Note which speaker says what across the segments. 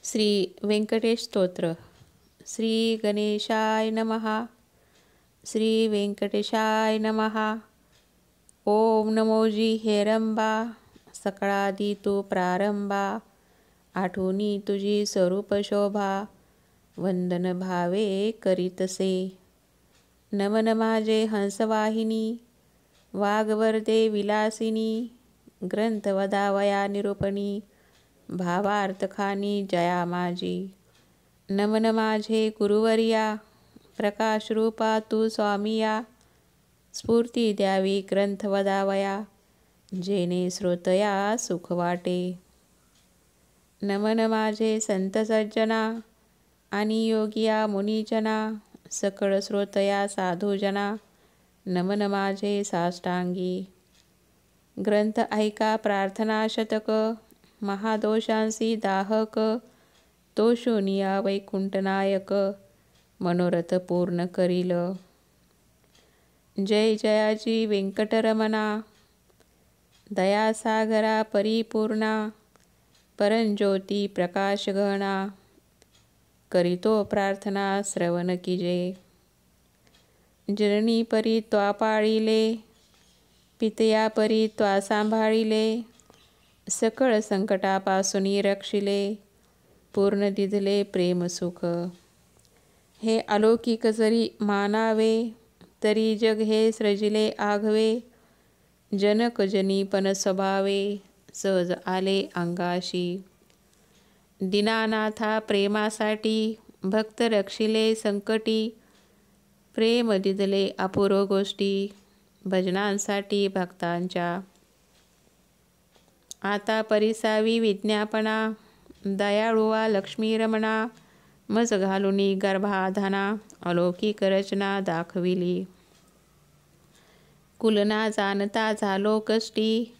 Speaker 1: श्री व्यंकटेश स्तोत्र. श्री गणेशाय नमः. श्री व्यंकटेशाय नमः. ओम नमोजी हेरंबा, सकळादी तू प्रारंभा. आठवणी तुझी स्वरूप शोभा, वंदन भावे करीतसे. नमन माझे हंसवाहिनी, वागवर्दे विलासिनी. ग्रंथ वदावया निरूपणी, भावार्थ खानी जया माझी. नमन माझे गुरुवर्या, प्रकाश रूपा तू स्वामिया. स्फूर्ती द्यावी ग्रंथ वदावया, जेणे श्रोतया सुख वाटे. नमन माझे संत सज्जना, आणि योगिया मुनिजना. सकळ श्रोतया साधुजना, नमन माझे साष्टांगी. ग्रंथ ऐका प्रार्थना शतक, महादोषांसी दाहक. तो शूनिया वैकुंठनायक, मनोरथ पूर्ण करील. जय जयाची व्यंकटरमणा, दयासागरा परिपूर्णा. परंज्योती प्रकाश गहना, करीतो प्रार्थना श्रवण कीजे. जननी परी त्वा पाळिले, पितया परी त्वा सांभाळिले. सकळ संकटापासून रक्षिले, पूर्ण दिधले प्रेम सुख. हे अलौकिक जरी मानावे, तरी जग हे सृजिले आघवे. जनक जनीपन स्वभावे, सहज आले अंगाशी. दीनानाथा प्रेमासाठी, भक्त रक्षिले संकटी. प्रेम दिदले अपूर्व गोष्टी, भजनांसाठी भक्तांच्या. आता परिसावी विज्ञापना, दयाळुवा लक्ष्मी रमणा. मज घालुनी गर्भाधाना, अलौकिक रचना दाखविली. कुलना जाणता झालो कष्टी,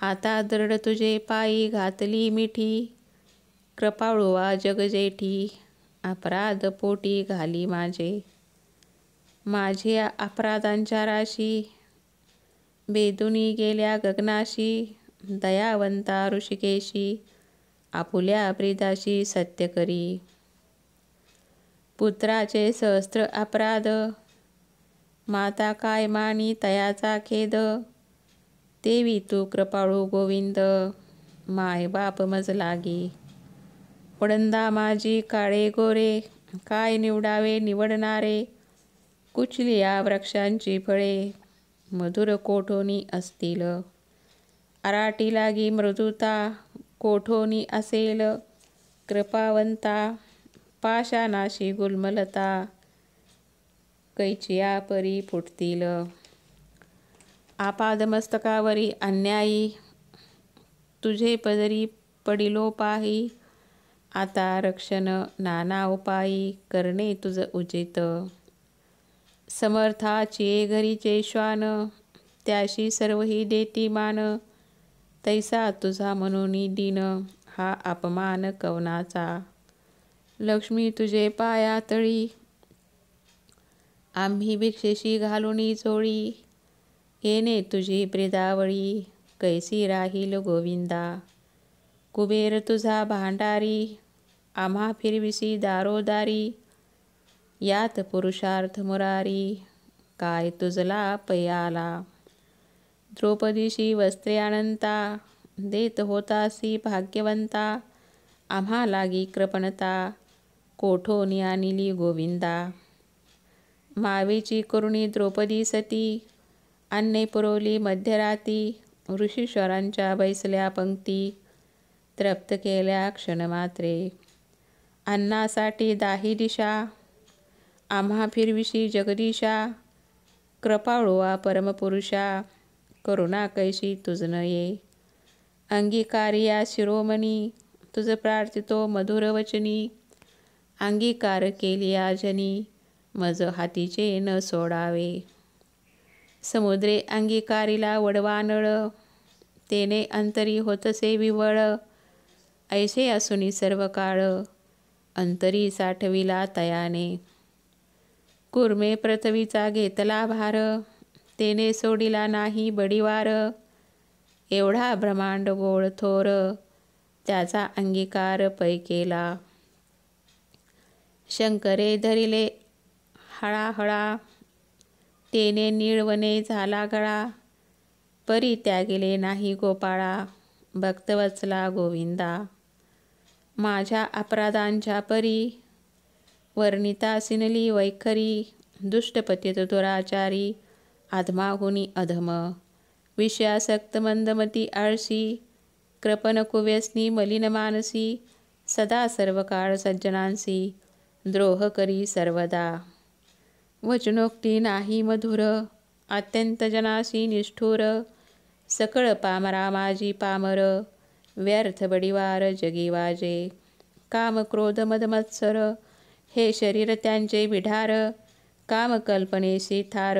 Speaker 1: आता दृढ तुझे पायी घातली मिठी. कृपाळुवा जगजेठी, अपराध पोटी घाली माझे. माझ्या अपराधांच्या राशी, बेदुनी गेल्या गगनाशी. दयावंता ऋषिकेशी, आपुल्या प्रिदाशी सत्य करी. पुत्राचे सहस्त्र अपराध, माता काय मानी तयाचा खेद. तेवी तू कृपाळू गोविंद, माय बाप मज लागी. वडंदा माझी काळे गोरे, काय निवडावे निवडणारे. कुचली या वृक्षांची फळे, मधुर कोठोनी असतील. अराटी लागी मृदुता, कोठोनी असेल कृपावंता. पाशानाशी गुलमलता, कैचिया परी फुटतील. आपादमस्तकावरी अन्यायी, तुझे पदरी पडिलो पाही. आता रक्षण नाना उपायी, करणे तुझ उचित. समर्थाची घरीचे श्वान, त्याशी सर्वही देती मान. तैसा तुझा म्हणून दीन, हा अपमान कवनाचा. लक्ष्मी तुझे पाया तळी, आम्ही भिक्षेशी घालुनी चोळी. येणे तुझी ब्रिदावळी, कैसी राहील गोविंदा. कुबेर तुझा भांडारी, आम्हा फिरविसी दारोदारी. यात पुरुषार्थ मुरारी, काय तुझला पयाला. द्रौपदीशी वस्त्रे अनंता, देत होतासी भाग्यवंता. आम्हा लागी कृपणता, कोठोनी आणिली गोविंदा. मावेची करुणी द्रौपदी सती, अन्ने पुरवली मध्यराती. ऋषीश्वरांच्या बैसल्या पंक्ती, तृप्त केल्या क्षणमात्रे. अन्नासाठी दाही दिशा, आम्हा फिरविशी जगदीशा. कृपाळुवा परमपुरुषा, करुणा कैशी तुझ नये. अंगीकारिया शिरोमणी, तुझ प्रार्थितो मधुर वचनी. अंगीकार केलिया जनी, मज हातीचे न सोडावे. समुद्रे अंगीकारिला वडवानळ, तेने अंतरी होतसे विवळ. ऐसे असुनी सर्व काळ, अंतरी साठविला तयाने. कुर्मे पृथ्वीचा घेतला भार, तेने सोडिला नाही बडिवार. एवढा ब्रह्मांड गोळ थोर, त्याचा अंगीकार पै केला. शंकरे धरिले हळाहळा, तेने निळवणे झाला गळा. परी त्यागिले नाही गोपाळा, भक्तवत्सला गोविंदा. माझ्या अपराधांच्या परी, वर्णिता सिनली वैखरी. दुष्टपतित दुराचारी, अधमाहुनी अधम. विषयासक्त मंदमती आळशी, कृपण कुव्यसनी मलिन मानसी. सदा सर्व काळ सज्जनांसी, द्रोह करी सर्वदा. वचनोक्ती नाही मधुर, अत्यंत जनासी निष्ठुर. सकळ पामरा माझी पामर, व्यर्थ बडिवार जगी वाजे. काम क्रोध मदमत्सर, हे शरीर त्यांचे बिढार. काम कल्पनेशी थार,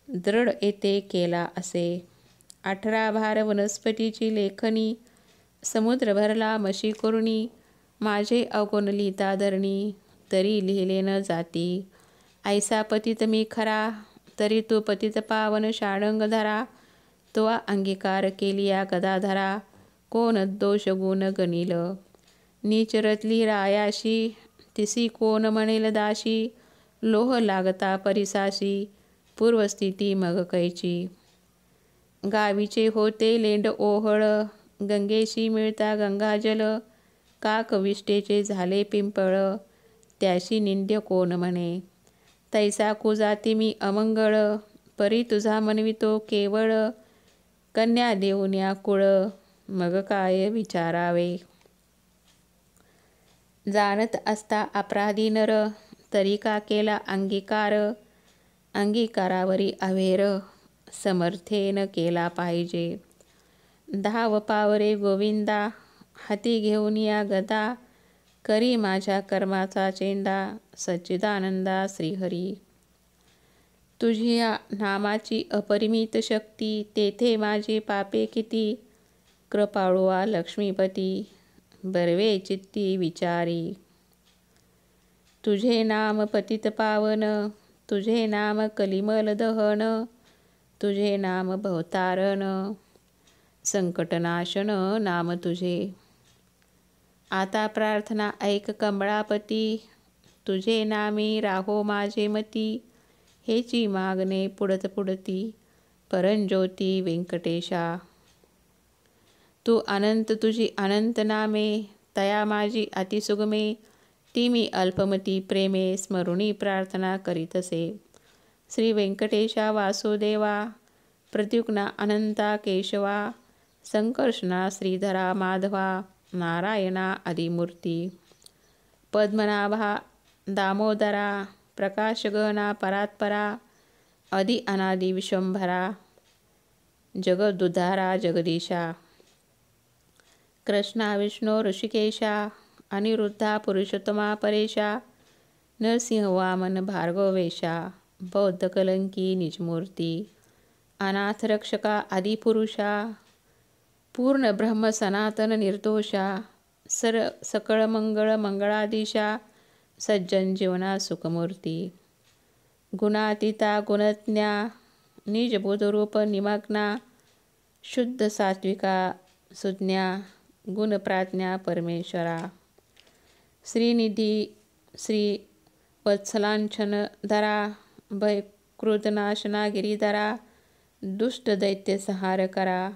Speaker 1: दृढ येते केला असे. 18 भार वनस्पतीची लेखणी, समुद्र भरला मशी करुणी. माझे अवगुण लिहिता धरणी, तरी लिहिले न जाती. ऐसा पतित मी खरा, तरी तू पतित पावन शाणंग धरा. तो अंगीकार केलिया गदाधरा, कोण दोष गुण गणिल. नीच रचली रायाशी, तिसी कोण म्हणेल दाशी. लोह लागता परिसाशी, पूर्वस्थिती मग कैची. गावीचे होते लेंड ओहळ, गंगेशी मिळता गंगाजल. काकविष्टेचे झाले पिंपळ, त्याशी निंद्य कोण म्हणे. तैसा कुजाती मी अमंगळ, परी तुझा म्हणवितो केवळ. कन्या देऊन्या कुळ, मग काय विचारावे. जाणत असता अपराधी नर, तरी का केला अंगीकार. अंगीकारावरी अवेर, समर्थेन केला पाहिजे. धाव पावरे गोविंदा, हाती घेऊन या गदा. करी माझ्या कर्माचा चेंदा, सच्चिदानंदा श्रीहरी. तुझ्या नामाची अपरिमित शक्ती, तेथे माझी पापे किती. कृपाळुआ लक्ष्मीपती, बर्वे चित्ती विचारी. तुझे नाम पतित पावन, तुझे नाम कलिमल दहन. तुझे नाम भवतारण, संकटनाशन नाम तुझे. आता प्रार्थना ऐक कमळापती, तुझे नामी राहो माझे मती. हेची मागणे पुढत पुढती, परंज्योती व्यंकटेशा. तू अनंत तुझी अनंत नामे, तया माझी अतिसुगमे. ती मी अल्पमती प्रेमे, स्मरुणी प्रार्थना करीतसे. श्री व्यंकटेशा वासुदेवा, प्रद्युम्ना अनंता केशवा. संकर्षणा श्रीधरा माधवा, नारायणा आदिमूर्ती. पद्मनाभा दामोदरा, प्रकाशगहना परात्परा. आदि अनादि विश्वंभरा, जगदुद्धारा जगदीशा. कृष्णा विष्णू ऋषिकेशा, अनिरुद्धा पुरुषोत्तमा परेशा. नरसिंह वामन भार्गवेशा, बौद्ध कलंकी निजमूर्ती. अनाथ रक्षका आदिपुरुषा, पूर्ण ब्रह्म सनातन निर्दोषा. सकळ मंगळ मंगळाधीशा, सज्जन जीवना सुखमूर्ती. गुणातीता गुणज्ञा, निज बुधरूप निमग्ना. शुद्ध सात्विका सुज्ञा, गुणप्राज्ञा परमेश्वरा. श्रीनिधी श्री वत्सलांछन धरा, भय क्रोधनाशना गिरीधरा. दुष्ट दैत्य संहार करा,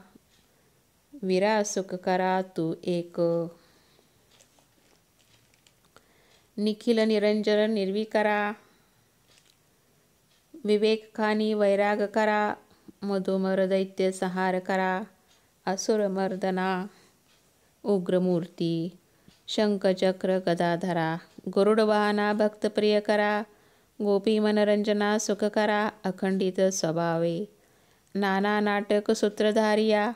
Speaker 1: वीरा सुख करा तू एक. निखिल निरंजन निर्विकरा, विवेक खानी वैराग करा. मधुमर दैत्य संहार करा, असुर मर्दना उग्रमूर्ती. शंखचक्र गदाधरा, गरुड वाहना भक्त प्रिय करा. गोपी मनरंजना सुख करा, अखंडित स्वभावे. नाना नाटक सूत्रधारिया,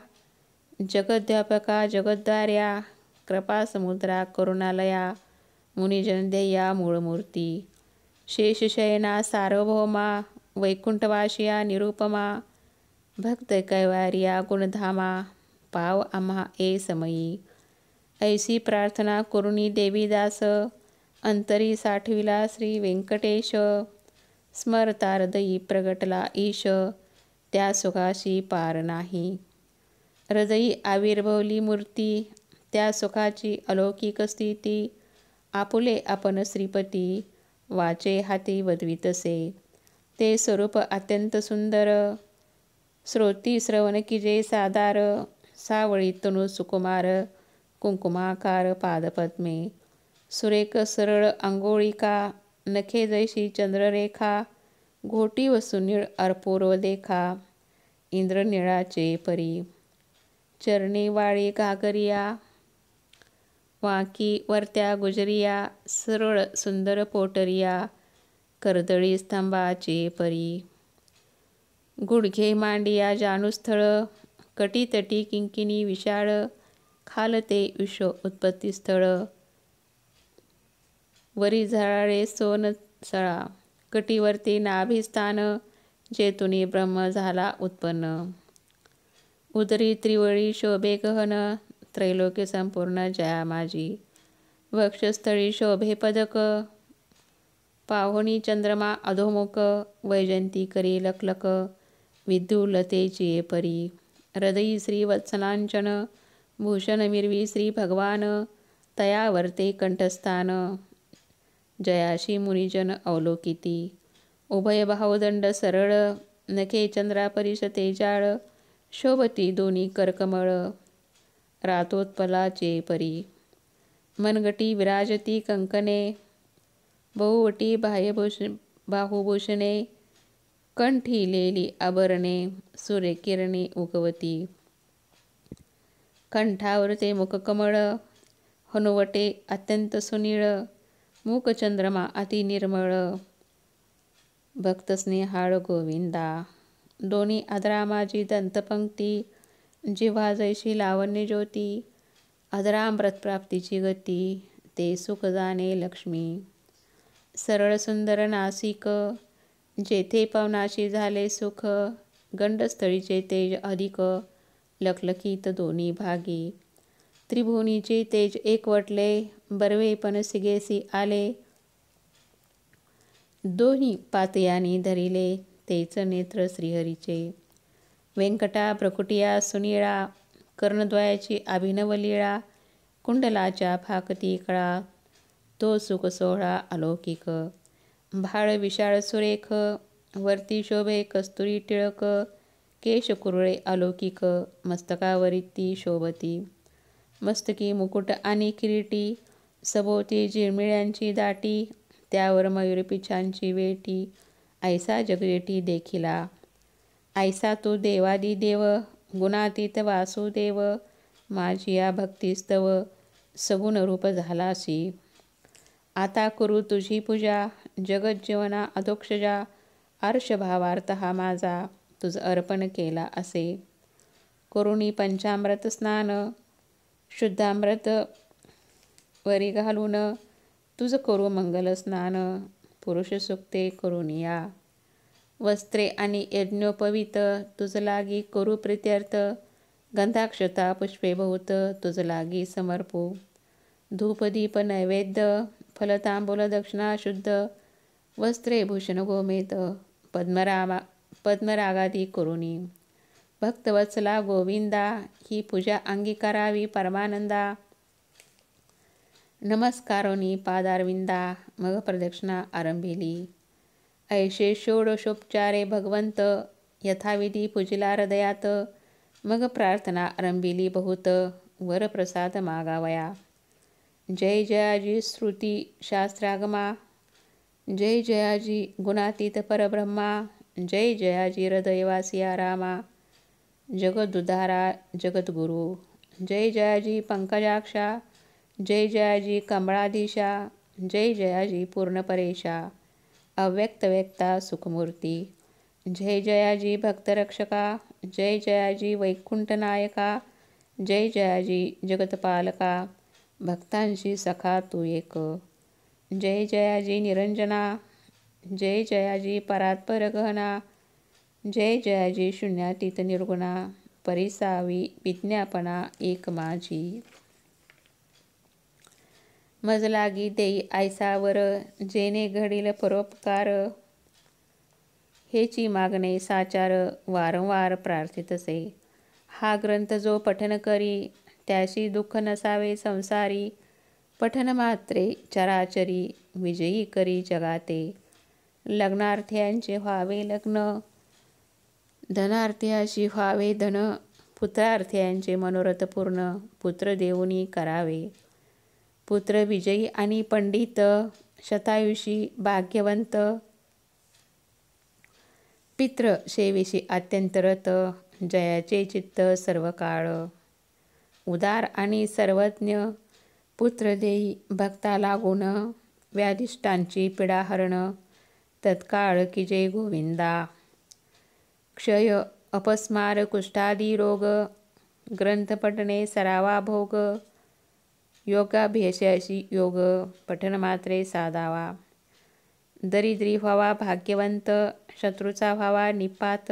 Speaker 1: जगद्व्यापका जगद्वार्या. कृपा समुद्रा करुणालया, मुनिजन ध्येया मूळमूर्ती. शेषशयना सार्वभौमा, वैकुंठवासिया निरुपमा. भक्त कैवार्या गुणधामा, पाव आम्हा ए समयी. ऐसी प्रार्थना करुणी देवीदास, अंतरी साठविला श्री व्यंकटेश. स्मरता हृदयी प्रगटला ईश, त्या सुखाशी पार नाही. हृदयी आविर्भवली मूर्ती, त्या सुखाची अलौकिक स्थिती, आपुले आपण श्रीपती, वाचे हाती वदवितसे. ते स्वरूप अत्यंत सुंदर, श्रोती श्रवण किजे सादार. सावळी तनु सुकुमार, कुंकुमाकार पादपद्मे. सुरेख सरळ अंघोळिका, नखे जैशी चंद्ररेखा. घोटी व सुनीळ अपूर्व देखा, इंद्रनिळाचे परी. चरणी वाळी घागरिया, वाकी वरत्या गुजरिया. सरळ सुंदर पोटरिया, कर्दळी स्तंभाचे परी. गुडघे मांडिया जानुस्थळ, कटीतटी किंकिणी विशाळ. खालते विश्व उत्पत्ती स्थळ, वरी झळाळे सोन सळा. कटीवरती नाभिस्थान, जेतुनी ब्रह्म झाला उत्पन्न. उदरी त्रिवळी शोभे गहन, त्रैलोक्य संपूर्ण जया माझी. वक्षस्थळी शोभे पदक, पाहुणी चंद्रमा अधोमुख. वैजंती करी लखलख, विद्युलतेची परी. हृदयी श्री वत्सलांचन, भूषण मिरवी श्री भगवान. तया वर्ते कंठस्थान, जयाशी मुनिजन अवलोकिती. उभय बाहुदंड सरळ, नखे चंद्रा परिश तेजाळ. शोभती दोन्ही करकमळ, रातोत्पलाचे परी. मनगटी विराजती कंकणे, बहुवटी बाहुभूषणे. कंठी लेली आभरणे, सूर्यकिरणी उगवती. कंठावर ते मुखकमळ, हनुवटे अत्यंत सुनीळ. मुख चंद्रमा अति निर्मळ, भक्त स्नेहाळ गोविंदा. दोन्ही अधरा माझी दंतपंक्ती, जिव्हा जैशी लावण्य ज्योती. अधरामृत प्राप्तीची गती, ते सुख जाणे लक्ष्मी. सरळ सुंदर नासिक, जेथे पवनाशी झाले सुख. गंडस्थळीचे तेज अधिक, लखलखीत दोन्ही भागी. त्रिभुवनीचे तेज एकवटले, बर्वे पण सिगेसी आले. दोन्ही पातयानी धरिले, तेच नेत्र श्रीहरीचे. व्यंकटा भ्रकुटिया सुनीळा, कर्णद्वयाची अभिनव लीळा. कुंडलाच्या फाकती कळा, तो सुख सोहळा अलौकिक. भाळ विशाळ सुरेख, वरती शोभे कस्तुरी टिळक. केश कुरळे अलौकिक, मस्तकावरी ती शोभती. मस्तकी मुकुट आणि किरीटी, सभोवती झिळमिळ्यांची दाटी. त्यावर मयूरपिछांची वेटी, ऐसा जगजेठी देखिला. ऐसा तू देवादिदेव, गुणातीत वासुदेव. माझी या भक्तिस्तव, सगुण रूप झालासी. आता करू तुझी पूजा, जगज्जीवना अधोक्षजा. आर्षभावार्थ हा माझा, तुझ अर्पण केला असे. करुणी पंचामृत स्नान, शुद्धामृत वरी घालून. तुझ करू मंगल स्नान, पुरुष सुक्ते करुनिया. वस्त्रे आणि यज्ञोपवीत, तुझ लागी करू प्रीत्यर्थ. गंधाक्षता पुष्पे बहुत, तुझ लागी समर्पू. धूपदीप नैवेद्य, फलतांबूल दक्षिणा शुद्ध. वस्त्रे भूषण गोमेत, पद्मरागादी करुणी. भक्तवत्सला गोविंदा, ही पूजा अंगीकारावी परमानंदा. नमस्कारोनी पादारविंदा, मग प्रदक्षिणा आरंभिली. ऐशे षोडशोपचारे भगवंत, यथाविधी पूजिला हृदयात. मग प्रार्थना आरंभिली बहुत, वरप्रसाद मागावया. जय जयाजी श्रुती शास्त्रागमा, जय जयाजी गुणातीत परब्रह्मा. जय जयाजी हृदयवासिया रामा, जगदुधारा जगद्गुरु. जय जयाजी पंकजाक्षा, जय जयाजी कमळाधीशा. जय जयाजी पूर्णपरेशा, अव्यक्त व्यक्ता सुखमूर्ती. जय जयाजी भक्तरक्षका, जय जयाजी वैकुंठनायका. जय जयाजी जगतपालका, भक्तांशी सखा तू एक. जय जयाजी निरंजना, जय जयाजी परात्पर गहना. जय जयाजी शून्यातीत निर्गुणा, परिसावी विज्ञापना एक माझी. मज लागी देई ऐसावर, जेने घडील परोपकार. हेची मागणे साचार, वारंवार प्रार्थितसे. हा ग्रंथ जो पठन करी, त्याशी दुःख नसावे संसारी. पठन मात्रे चराचरी विजयी करी जगाते. लग्नार्थ्यांचे व्हावे लग्न, धनार्थ्याशी व्हावे धन. पुत्रार्थ्यांचे मनोरथ पूर्ण, पुत्र देऊनी करावे. पुत्र विजयी आणि पंडित, शतायुषी भाग्यवंत. पित्र सेवेशी अत्यंत रत, जयाचे चित्त सर्व काळ. उदार आणि सर्वज्ञ, पुत्र देई भक्ता लागून. व्याधिष्टांची पीडा हरण, तत्काळ की जय गोविंदा. क्षय अपस्मार कुष्ठादी रोग, ग्रंथ पठणे सरावा भोग. योगाभ्यासाशी योग, पठन मात्रे साधावा. दरिद्री व्हावा भाग्यवंत, शत्रूचा व्हावा निपात.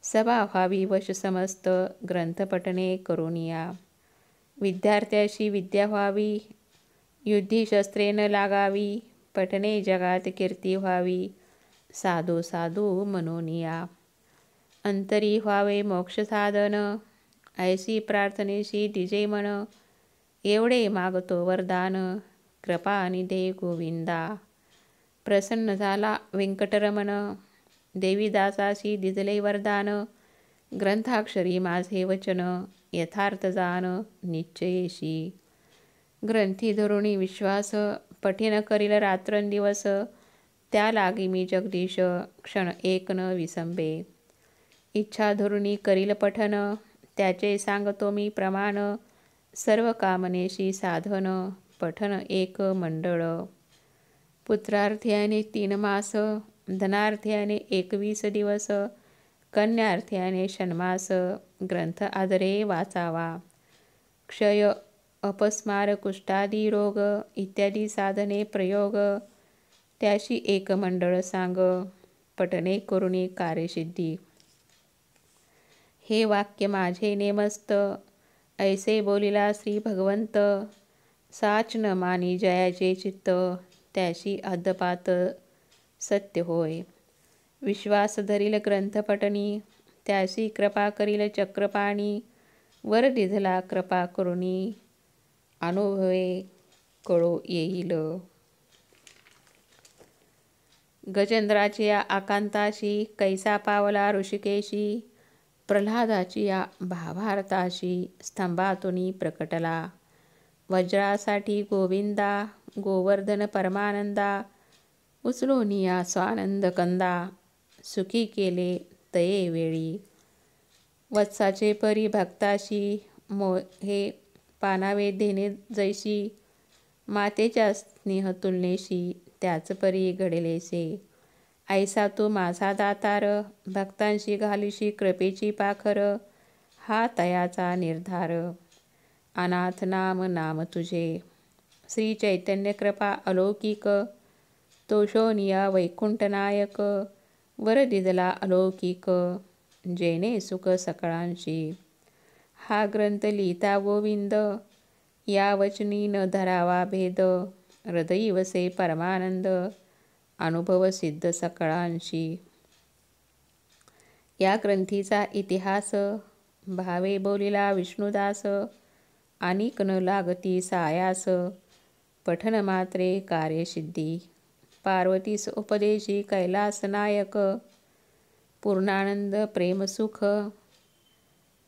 Speaker 1: सभा व्हावी वश समस्त, ग्रंथ पठणे करुनिया. विद्यार्थ्याशी विद्या व्हावी, युद्धी शस्त्रे न लागावी. पठणे जगात कीर्ती व्हावी, साधू साधू मनोनिया. अंतरी व्हावे मोक्ष साधन, ऐसी प्रार्थनेशी दिजे मन. एवढे मागतो वरदान, कृपा निधे गोविंदा. प्रसन्न झाला व्यंकटरमण, देवीदासाशी दिजले वरदान. ग्रंथाक्षरी माझे वचन, यथार्थ जाण निश्चयेशी. ग्रंथी धरुणी विश्वास, पठिन करील रात्रंदिवस. त्या लागी मी जगदीश, क्षण एक न विसंबे. इच्छा धरुणी करील पठन, त्याचे सांगतो मी प्रमाण. सर्व कामनेशी साधन, पठन एक मंडळ. पुत्रार्थ्याने 3 मास, धनार्थ्याने 21 दिवस. कन्यार्थ्याने षण्मास, ग्रंथ आदरे वाचावा. क्षय अपस्मार कुष्ठादी रोग, इत्यादी साधने प्रयोग. त्याशी एक मंडळ सांग, पठणे करुणी कार्यसिद्धी. हे वाक्य माझे नेमस्त, ऐसे बोलिला श्री भगवंत. साच न मानी जयाचे चित्त, त्याशी अद्यपात सत्य होय. विश्वास धरील ग्रंथ पठणी, त्याशी कृपा करील चक्रपाणी. वर दिधला कृपा करुणी, अनुभवे कळो येईल. गजेंद्राची या आकांताशी, कैसा पावला ऋषिकेशी. प्रल्हादाची या भावार्थाशी, स्तंभातुनी प्रकटला. वज्रासाठी गोविंदा, गोवर्धन परमानंदा. उचलूनिया स्वानंद कंदा, सुखी केले तये वेळी. वत्साचे परी भक्ताशी, मोहे पानावे देणे जैशी. मातेच्या स्नेह तुलनेशी, त्याच परी घडलेसे. ऐसा तू माझा दातार, भक्तांशी घालीशी कृपेची पाखर. हा तयाचा निर्धार, अनाथ नाम नाम तुझे. श्री चैतन्य कृपा अलौकिक, तोषोनिया वैकुंठ नायक. वर दिदला अलौकिक, जेणे सुख सकळांशी. हा ग्रंथ लिहिता गोविंद, या वचनी न धरावा भेद. हृदयी वसे परमानंद, अनुभव सिद्ध सकळांशी. या ग्रंथीचा इतिहास, भावे बोलिला विष्णुदास. अनिक न लागती सायास, पठन मात्रे कार्यसिद्धी. पार्वतीस उपदेशी कैलास नायक, पूर्णानंद प्रेमसुख.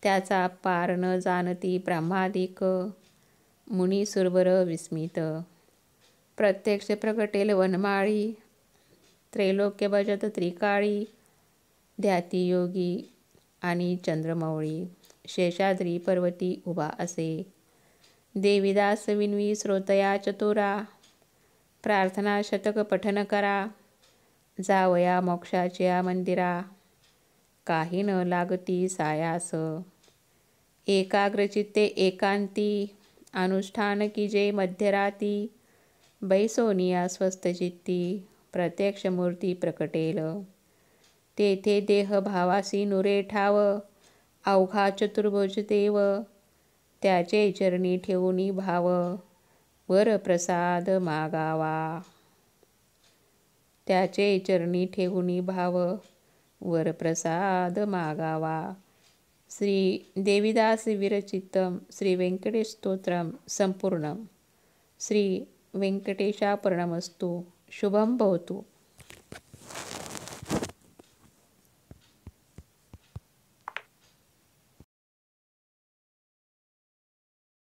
Speaker 1: त्याचा पार न जाणती ब्रह्मादिक, मुनी सुरवर विस्मित. प्रत्यक्ष प्रगटेल वनमाळी, त्रैलोक्य भजत त्रिकाळी. ध्याती योगी आणि चंद्रमौळी, शेषाद्री पर्वती उभा असे. देवीदास विनवी श्रोतया चतुरा, प्रार्थना शतक पठन करा. जावया मोक्षाच्या मंदिरा, काही न लागती सायास. एकाग्रचित्ते एकांती, अनुष्ठान की जे मध्यराती. बैसोनिया स्वस्थचित्ती, प्रत्यक्ष मूर्ती प्रकटेल. तेथे देह भावासी नुरे ठाव, अवघा चतुर्भुज देव. त्याचे चरणी ठेवूनी भाव, वर प्रसाद मागावा. त्याचे चरणी ठेवूनी भाव, वर प्रसाद मागावा. श्री देविदास विरचितं श्री वेंकटेश स्तोत्रम संपूर्णम. श्री व्यंकटेशार्पणमस्तु. शुभम भवतु.